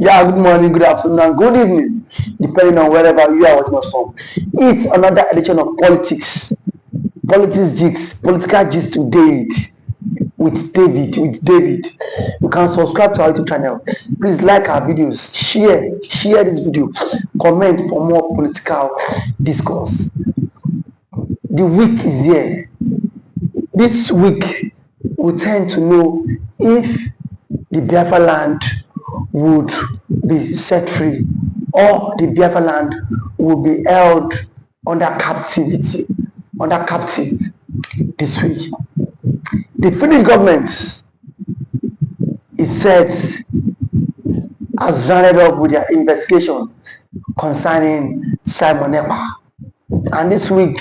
Yeah, good morning, good afternoon, and good evening, depending on wherever you are watching us from. It's another edition of Politics Gist, Political Gist with David. You can subscribe to our YouTube channel. Please like our videos, share this video, comment for more political discourse. The week is here. This week, we tend to know if the Biafra land would be set free or the Biafra land would be held under captive this week. The Finnish government is said has rounded up with their investigation concerning Simon Ekpa. And this week,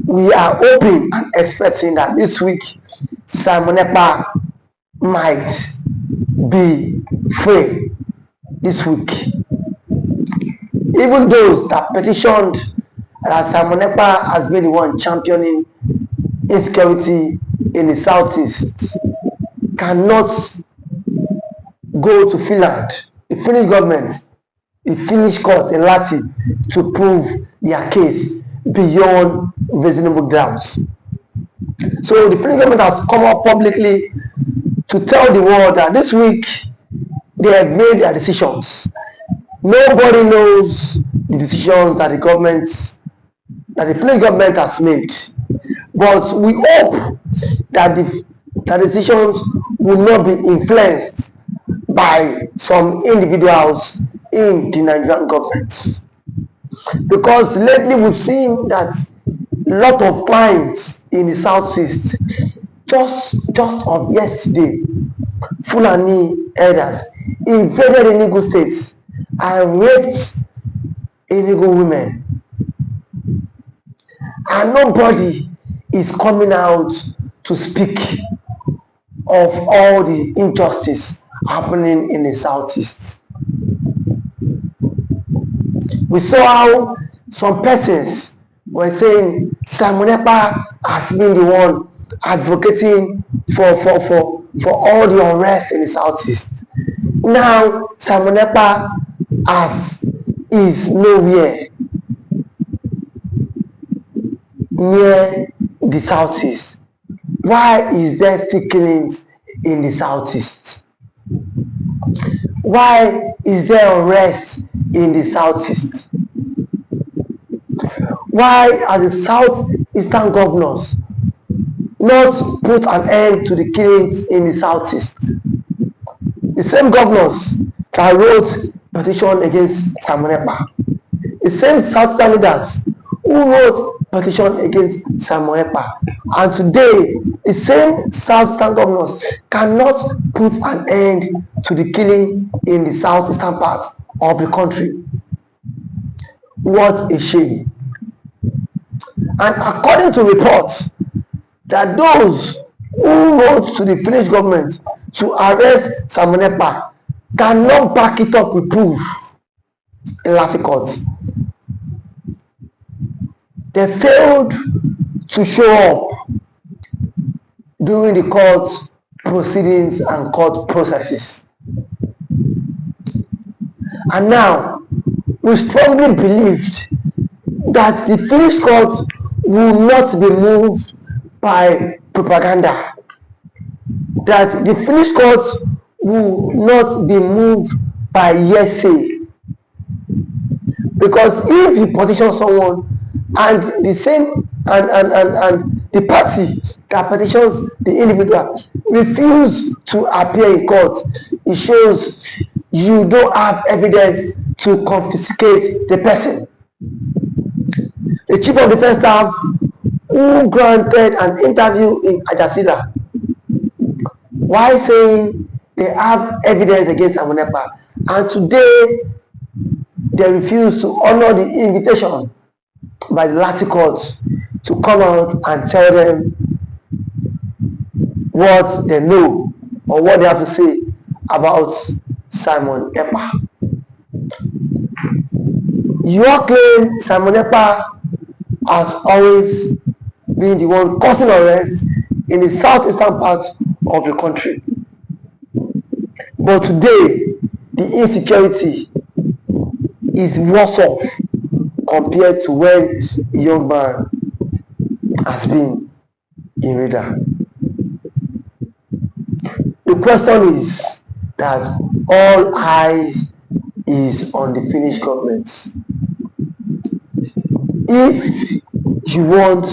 we are hoping and expecting that this week Simon Ekpa might be free this week. Even those that petitioned that Simon Ekpa has been the one championing insecurity in the southeast cannot go to Finland. The Finnish government, the Finnish court in Latin to prove their case beyond reasonable doubts. So the Finnish government has come up publicly to tell the world that this week they have made their decisions. Nobody knows the decisions that the Finnish government has made. But we hope that the decisions will not be influenced by some individuals in the Nigerian government. Because lately we've seen that a lot of clients in the southeast, just of yesterday, Fulani elders invaded Enugu State and raped Enugu women. And nobody is coming out to speak of all the injustice happening in the southeast. We saw how some persons were saying Simon Ekpa has been the one advocating for all the unrest in the southeast. Now Simon Ekpa is nowhere near the southeast. Why is there still killings in the southeast? Why is there unrest in the southeast? Why are the southeastern governors not put an end to the killings in the southeast? The same governors that wrote petition against Simon Ekpa, the same southeastern leaders who wrote petition against Simon Ekpa, and today the same southeastern governors cannot put an end to the killing in the southeastern part of the country. What a shame. And according to reports, that those who wrote to the Finnish government to arrest Simon Ekpa cannot back it up with proof in Latin courts. They failed to show up during the court proceedings and court processes. And now, we strongly believed that the Finnish court will not be moved by propaganda, that the Finnish court will not be moved by hearsay. Because if you petition someone and the same and the party that petitions the individual refuse to appear in court, it shows you don't have evidence to confiscate the person. The chief of defense staff who granted an interview in Ajasira while saying they have evidence against Simon Ekpa, and today they refuse to honor the invitation by the Latin courts to come out and tell them what they know or what they have to say about Simon Ekpa. Your claim Simon Ekpa has always been the one causing unrest in the southeastern part of the country. But today, the insecurity is worse off compared to when a young man has been in radar. The question is that all eyes is on the Finnish government. If you want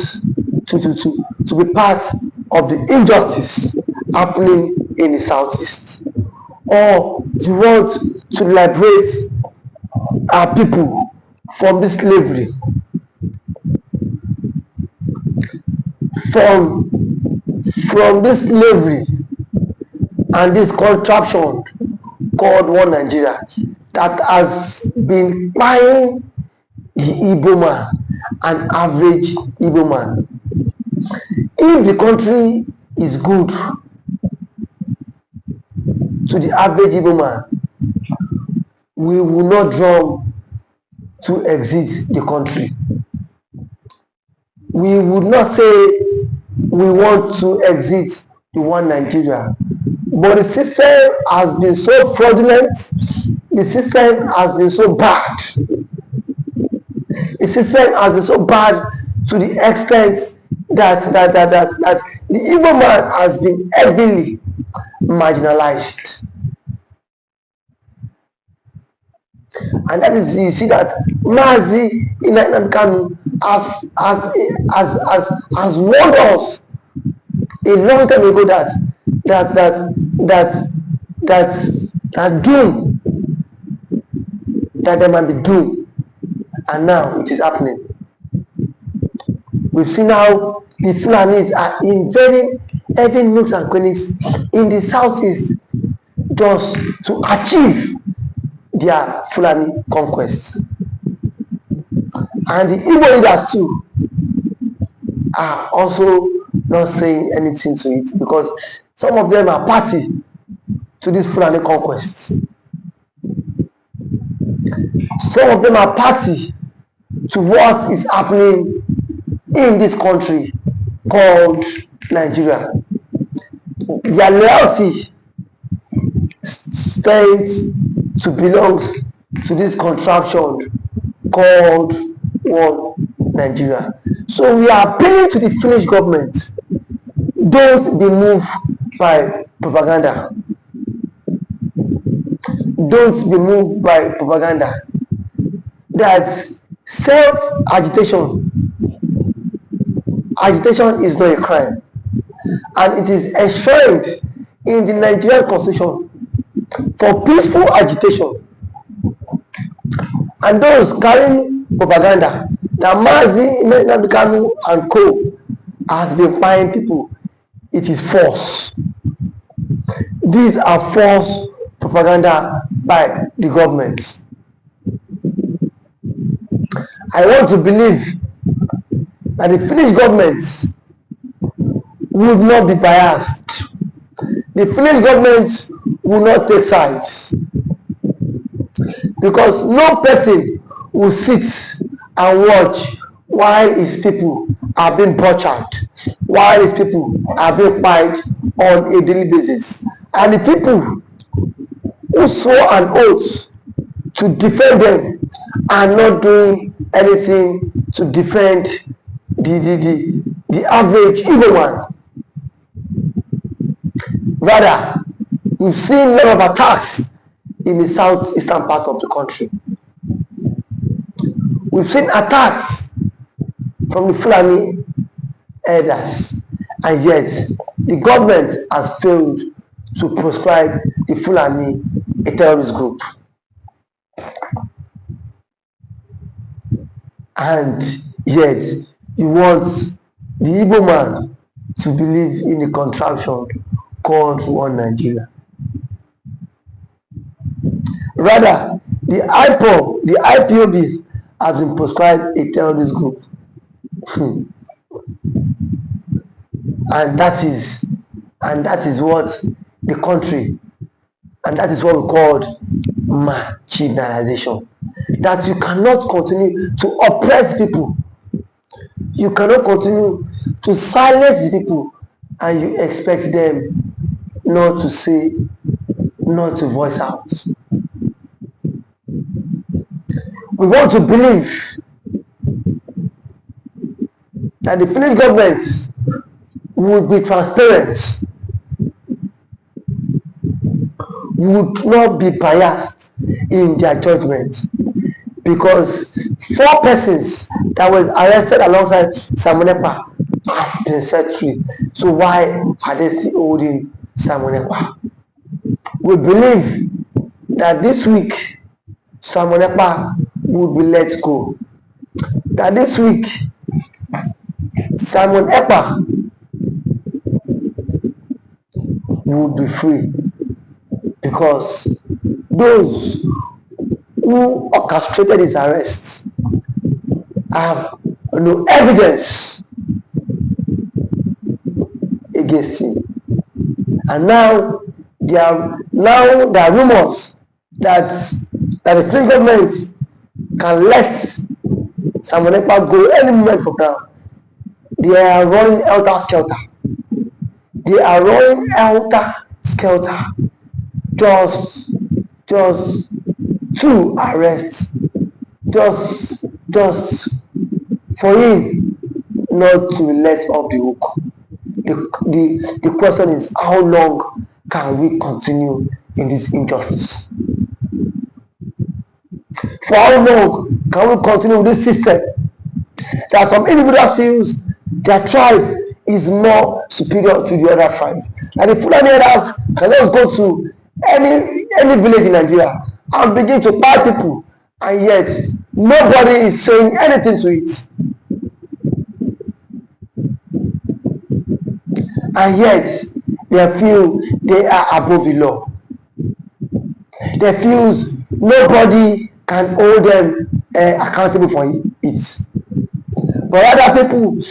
to be part of the injustice happening in the southeast, or you want to liberate our people from this slavery, from this slavery and this contraption called one Nigeria that has been buying the Igbo man, an average Igbo man. If the country is good to the average Igbo man, we will not drum to exit the country. We would not say we want to exit the one Nigeria. But the system has been so fraudulent, the system has been so bad. The system has been so bad to the extent that the Igbo man has been heavily marginalized. And that is, you see that Mazi nnamdikanu has warned us a long time ago that doom, that there might be doom, and now it is happening. We've seen how the Fulanis are invading every nooks and crannies in the southeast just to achieve their Fulani conquest. And the Igbo leaders too are also not saying anything to it, because some of them are party to this Fulani conquest. Some of them are party to what is happening in this country called Nigeria. Their loyalty stands to belong to this contraption called one Nigeria. So we are appealing to the Finnish government, don't be moved by propaganda. Don't be moved by propaganda. That self-agitation, agitation is not a crime, and it is enshrined in the Nigerian constitution for peaceful agitation. And those carrying propaganda that Mazi nnamdikanu and co has been buying people, it is false. These are false propaganda by the government. I want to believe that the Finnish government would not be biased. The Finnish government will not take sides, because no person will sit and watch while his people are being butchered, while his people are being fight on a daily basis. And the people who swore an oath to defend them are not doing anything to defend the average Igbo one. Rather, we've seen a lot of attacks in the southeastern part of the country. We've seen attacks from the Fulani elders, and yet the government has failed to proscribe the Fulani a terrorist group. And yet you want the Igbo man to believe in the contraption called one Nigeria. Rather, the IPOB has been proscribed a terrorist group. And that is what the country, and that is what we call marginalization. That you cannot continue to oppress people. You cannot continue to silence the people, and you expect them not to say, not to voice out. We want to believe that the Finnish government would be transparent, would not be biased in their judgment, because 4 persons that were arrested alongside Simon Ekpa has been set free. So why are they still holding Simon Ekpa? We believe that this week Simon Ekpa would be let go. That this week Simon Ekpa would be free, because those who orchestrated his arrest have no evidence against him. And now there are rumors that the Finnish government can let Simon Ekpa go any moment from now. They are running helter skelter. They are running helter skelter. Just 2 arrests. Just for him not to be let off the hook. The question is, how long can we continue in this injustice? For how long can we continue with this system that some individuals feel their tribe is more superior to the other tribe? And the Fulani elders can just go to any village in Nigeria and begin to buy people, and yet nobody is saying anything to it. And yet they feel they are above the law. They feel nobody can hold them accountable for it. But other people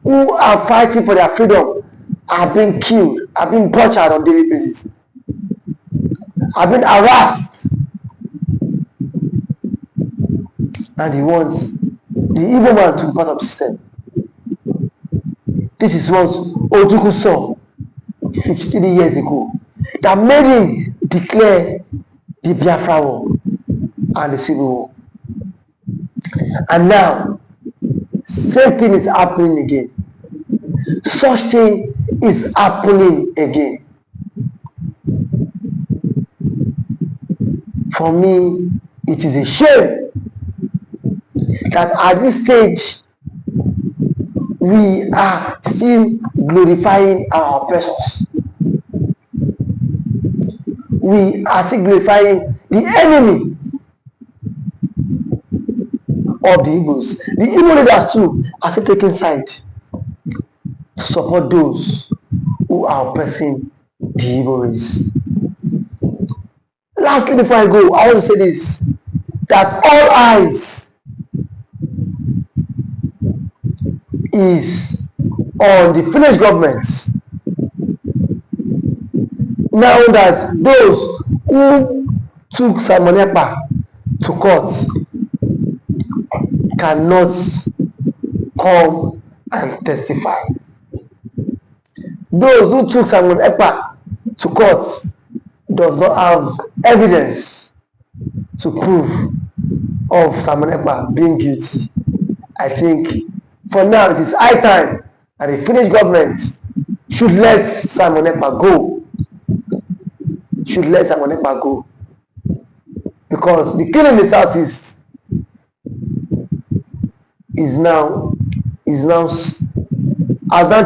who are fighting for their freedom are being killed, are being butchered on daily basis, are being harassed. And he wants the evil man to be part of the system. This is what Ojukwu saw 53 years ago that made him declare the Biafra war and the Civil War. And now, same thing is happening again. Such thing is happening again. For me, it is a shame that at this stage, we are still glorifying our oppressors. We are still glorifying the enemy of the Igbos. The Igbo leaders too are still taking side to support those who are oppressing the Igbo race. Lastly, before I go, I want to say this, that all eyes is on the Finnish government. Now that those who took Simon Ekpa to court cannot come and testify. Those who took Simon Ekpa to court does not have evidence to prove of Simon Ekpa being guilty. I think for now it is high time that the Finnish government should let Simon Ekpa go. Should let Simon Ekpa go. Because the killing in the southeast has now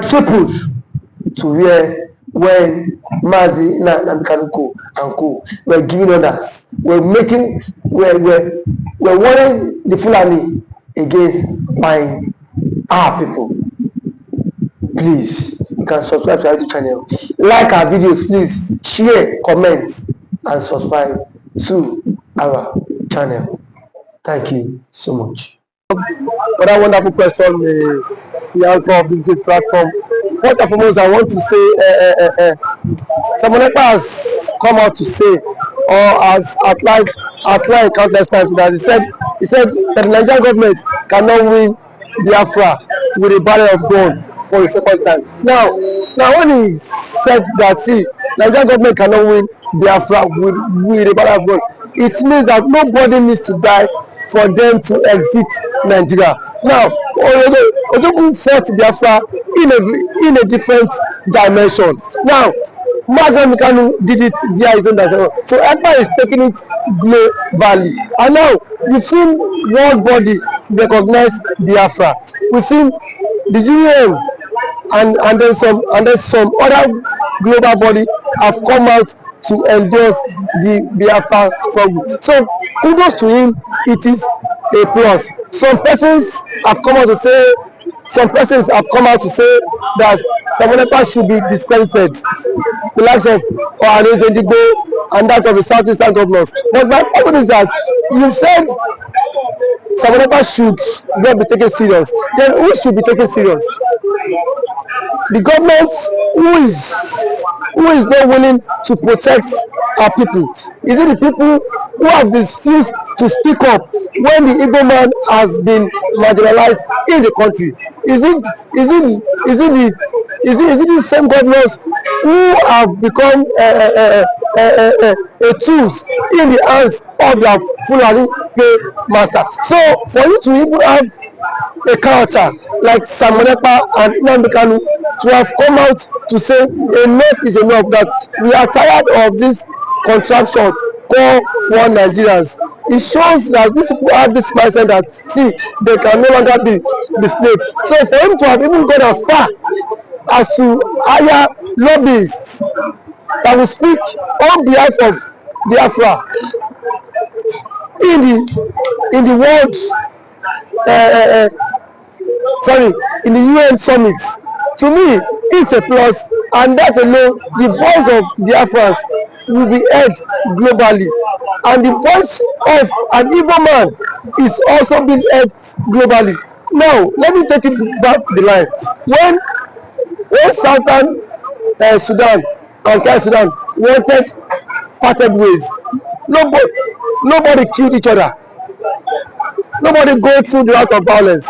tripled to where when Mazi nnamdikanu and co were giving orders, were warning the Fulani against buying our people. Please, you can subscribe to our YouTube channel, like our videos, please share, comment, and subscribe to our channel. Thank you so much. For that wonderful question, the outcome of this great platform. First and foremost, I want to say, Simon Ekpa has come out to say, or has outlined countless times that he said that the Nigerian government cannot win Biafra with a barrel of gun for the second time. Now when he said that, see, Nigerian government cannot win Biafra with a barrel of gun, it means that nobody needs to die for them to exit Nigeria. Now, Ojukwu fought Biafra in a different dimension. Now, nnamdikanu did it via his own dimension. So Ekpa is taking it globally. And now, we've seen world body recognize Biafra. We've seen the UN and then some other global body have come out to endorse the Biafra struggle. So kudos to him, it is a plus. Some persons have come out to say that Samonekpa should be discredited, the likes of Ohanezendigbo and that of the southeastern governors. But my question is that you said Samonekpa should not be taken serious. Then who should be taken serious? The government who is not willing to protect our people? Is it the people who have refused to speak up when the Igbo man has been marginalized in the country? Is it the same governors who have become a tools in the hands of their Fulani master? So for you to even have a character like Samonekpa and nnamdikanu to have come out to say enough is enough, that we are tired of this contraption called one Nigerians. It shows that these people have this mindset that see they can no longer be the slave. So for him to have even gone as far as to hire lobbyists that will speak on behalf of Biafra in the world in the UN summit, to me it's a plus, and that alone the voice of Biafrans will be heard globally, and the voice of an Igbo man is also being heard globally. Now let me take it back the line. When Southern Sudan and South Sudan wanted parted ways, nobody killed each other. Nobody go through the route of violence.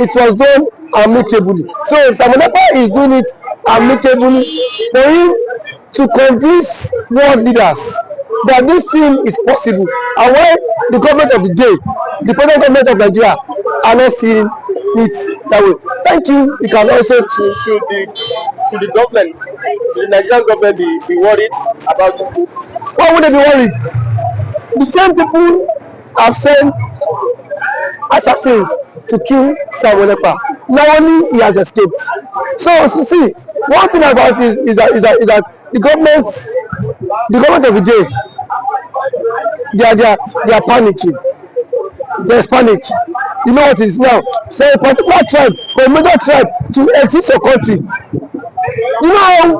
It was done amicably. So Samonekpa is doing it amicably for him to convince world leaders that this thing is possible, and why the government of the day, the present government of Nigeria, are not seeing it that way. Thank you. You can also to the government, to the Nigerian government be worried about this? Why would they be worried? The same people have sent assassins to kill Samonekpa. Now only he has escaped. So see, one thing about it is that the government of the day, they are panicking. There's panic. You know what is now? So a particular tribe, or a major tribe, to exit your country. You know how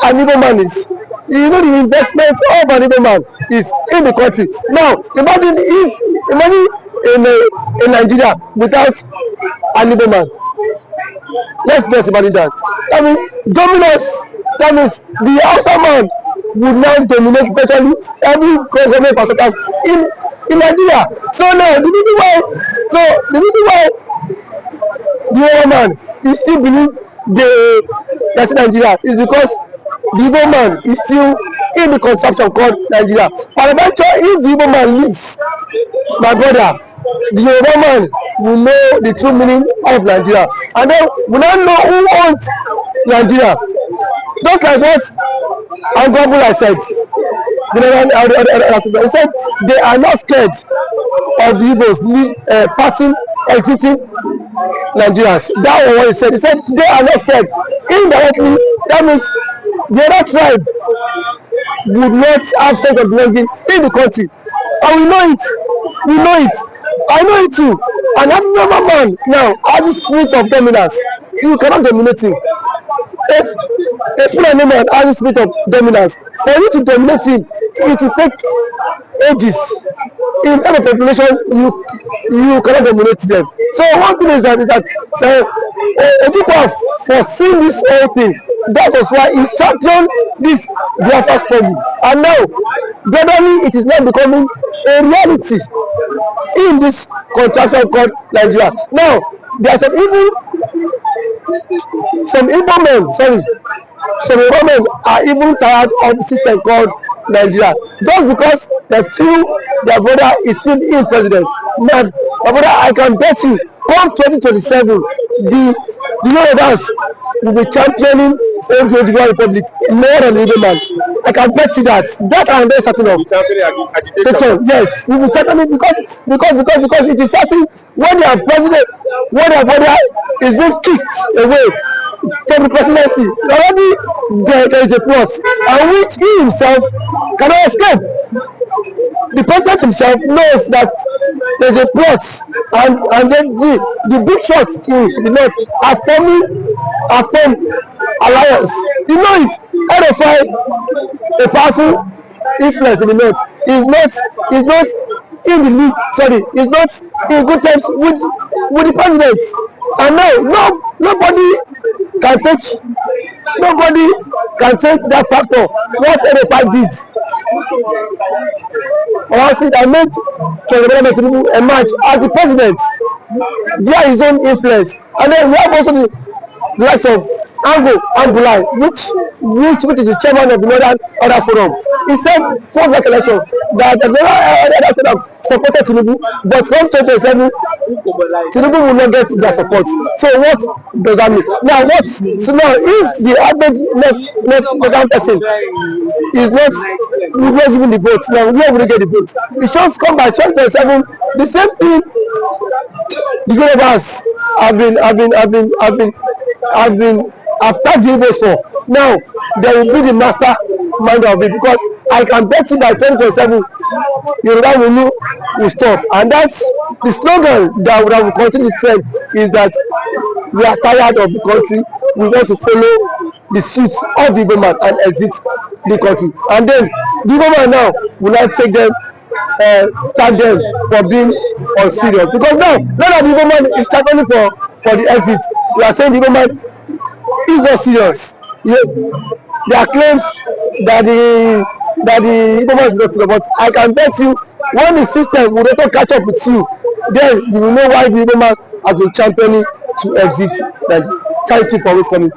an Igbo man is. You know the investment of an Igbo man is in the country. Now imagine in Nigeria without an Igbo man. Let's just imagine that. That means dominance. That means the outside man would now dominate virtually every government parastatals in Nigeria. So now the reason why the Igbo man is still believe that's Nigeria is because the Igbo man is still in the contraption called Nigeria. But eventually, if the Igbo man leaves, my brother, the Yoruba man will know the true meaning of Nigeria, and then we now know who owns Nigeria. Just like what Angwabula said, he said they are not scared of the Igbos parting, exiting Nigerians. That was what he said. He said they are not scared. Indirectly, that means the other tribe would not have sense of belonging in the country, and we know it. I know it too. And every man now has the spirit of dominance. You cannot dominate him. If a Fulani man has the spirit of dominance, for you to dominate him, it will take ages. In terms of population, you cannot dominate them. So one thing is that Ojukwu foreseen this whole thing. That was why he championed this Biafra struggle. And now, gradually, it is now becoming a reality in this contraction called Nigeria. Now, there are some Igbo men are even tired of the system called Nigeria. Just because they feel their brother is still in president. man, my brother, I can bet you, come 2027, the Yorubas will be championing old Yoruba Republic more than the Igbo man. I can bet you that. That and then certain of. Yes, we will championing because it is certain when their president, when their brother is being kicked away from the presidency, already there is a plot, and which he himself cannot escape. The president himself knows that there's a plot, and then the big shots in the north are formed alliance. You know it. RFI, a powerful influence in the north, is not in the league. Sorry, is not in good terms with the president. And now nobody can take that factor. What RFI did. Honestly, that made President Tinubu emerge as the president via his own influence. And then we have also the likes of Angulai, which is the chairman of the Northern Others Forum. He said, post that election, that the Northern Others Forum supported Tinubu, but come 2027, Tinubu will not get their support. So what does that mean? Now if the average left person is not giving the vote, now where will they get the vote? The shots come by 2027, the same thing the Yorubas have been tagged the Igbos for. Now they will be the master mind of it, because I can bet you by 2027 Yoruba will stop, and that's the slogan that will continue to trend, is that we are tired of the country, we want to follow the suit of the Igbo man and exit the country. And then the Igbo man now will not take them, tag them for being unserious, because now that the Igbo man is championing for the exit, we are saying the Igbo man is not serious. There are claims that the Igbo man is not serious, but I can bet you, when the system will not catch up with you, then you will know why the Igbo man has been championing to exit. Thank you for always coming.